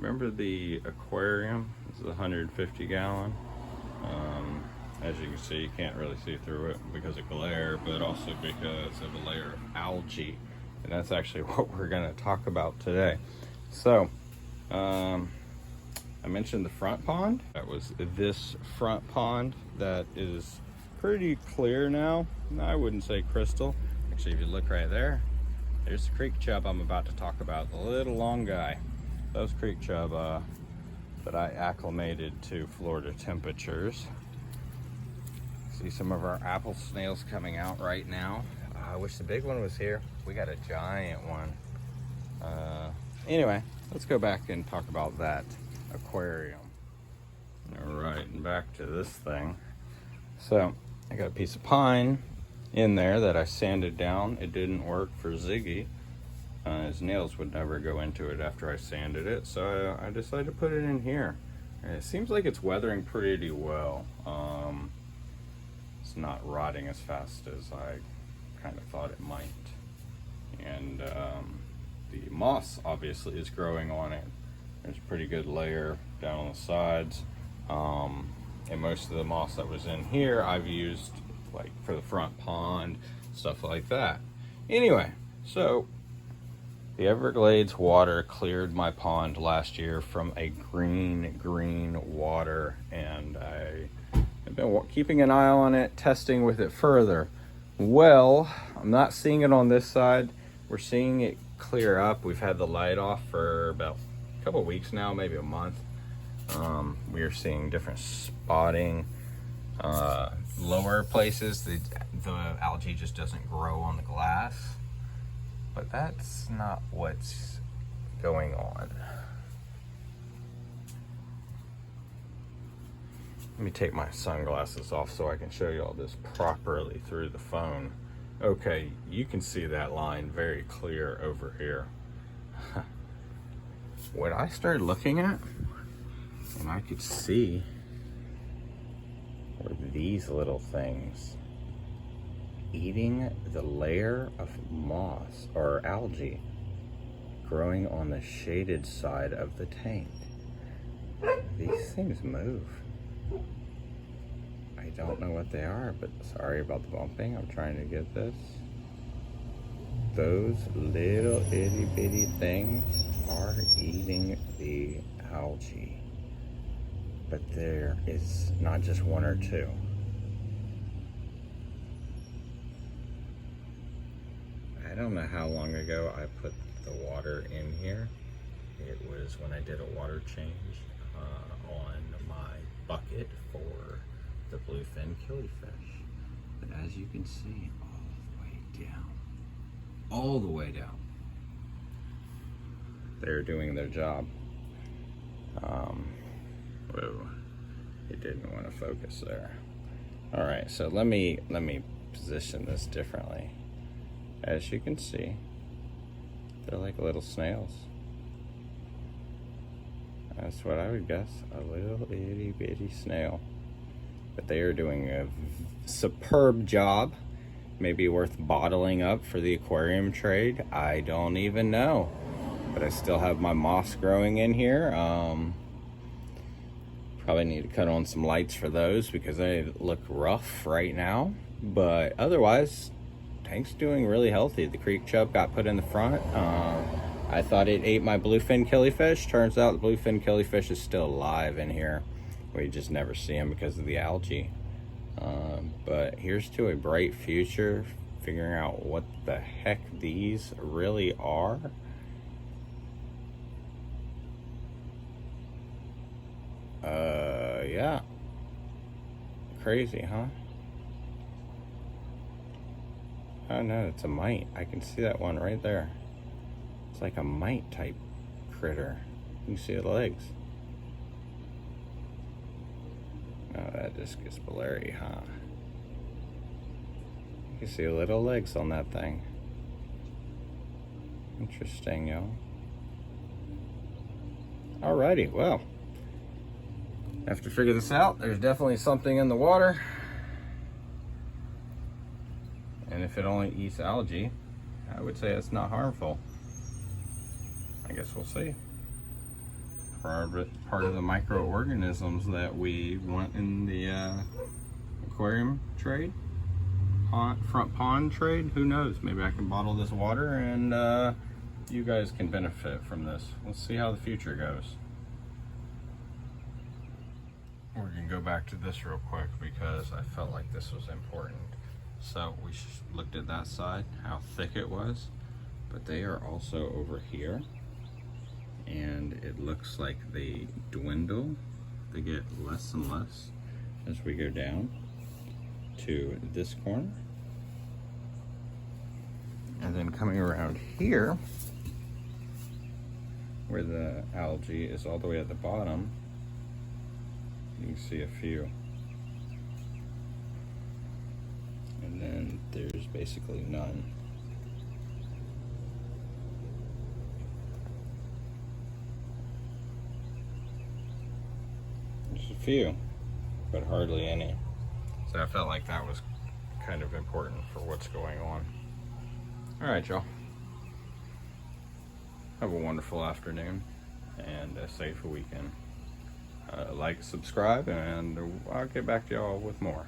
remember the aquarium? This is a 150 gallon. As you can see, you can't really see through it because of glare, but also because of a layer of algae. And that's actually what we're gonna talk about today. So, I mentioned the front pond. That was this front pond that is pretty clear now. I wouldn't say crystal. Actually, if you look right there, there's the creek chub I'm about to talk about, the little long guy. Those creek chub that I acclimated to Florida temperatures. See some of our apple snails coming out right now. I wish the big one was here. We got a giant one. Anyway, let's go back and talk about that aquarium. All right, and back to this thing. So I got a piece of pine in there that I sanded down. It didn't work for Ziggy. His nails would never go into it after I sanded it, so I decided to put it in here. And it seems like it's weathering pretty well. It's not rotting as fast as I kind of thought it might. And the moss obviously is growing on it. There's a pretty good layer down on the sides. And most of the moss that was in here I've used like for the front pond, stuff like that. Anyway, so the Everglades water cleared my pond last year from a green water, and I've been keeping an eye on it, testing with it further. Well, I'm not seeing it on this side. We're seeing it clear up. We've had the light off for about a couple weeks now, maybe a month. We are seeing different spotting. Lower places, the algae just doesn't grow on the glass. But that's not what's going on. Let me take my sunglasses off so I can show you all this properly through the phone. Okay, you can see that line very clear over here. What I started looking at, and I could see, were these little things eating the layer of moss or algae growing on the shaded side of the tank. These things move. I don't know what they are, but sorry about the bumping. I'm trying to get this. Those little itty bitty things are eating the algae. But there is not just one or two. I don't know how long ago I put the water in here. It was when I did a water change on my bucket for the bluefin killifish. But as you can see, all the way down, they're doing their job. Whoa, it didn't want to focus there. All right, so let me position this differently. As you can see, they're like little snails. That's what I would guess, a little itty bitty snail. But they are doing a superb job. Maybe worth bottling up for the aquarium trade. I don't even know. But I still have my moss growing in here. Probably need to cut on some lights for those because they look rough right now. But otherwise, tank's doing really healthy. The creek chub got put in the front. I thought it ate my bluefin killifish. Turns out the bluefin killifish is still alive in here. We just never see him because of the algae. But here's to a bright future, figuring out what the heck these really are. Yeah. Crazy, huh? Oh no, it's a mite. I can see that one right there. It's like a mite type critter. You can see the legs. Oh, that just gets blurry, huh? You can see little legs on that thing. Interesting, yo. Alrighty, well, I have to figure this out. There's definitely something in the water. And if it only eats algae, I would say it's not harmful. I guess we'll see. part of the microorganisms that we want in the aquarium trade, front pond trade. Who knows? Maybe I can bottle this water and you guys can benefit from this. Let's see how the future goes. We're gonna go back to this real quick because I felt like this was important. So we looked at that side, how thick it was, but they are also over here, and it looks like they dwindle. They get less and less as we go down to this corner. And then coming around here, where the algae is all the way at the bottom, you can see a few. And then there's basically none. There's a few, but hardly any. So I felt like that was kind of important for what's going on. All right, y'all. Have a wonderful afternoon and a safe weekend. Like, subscribe, and I'll get back to y'all with more.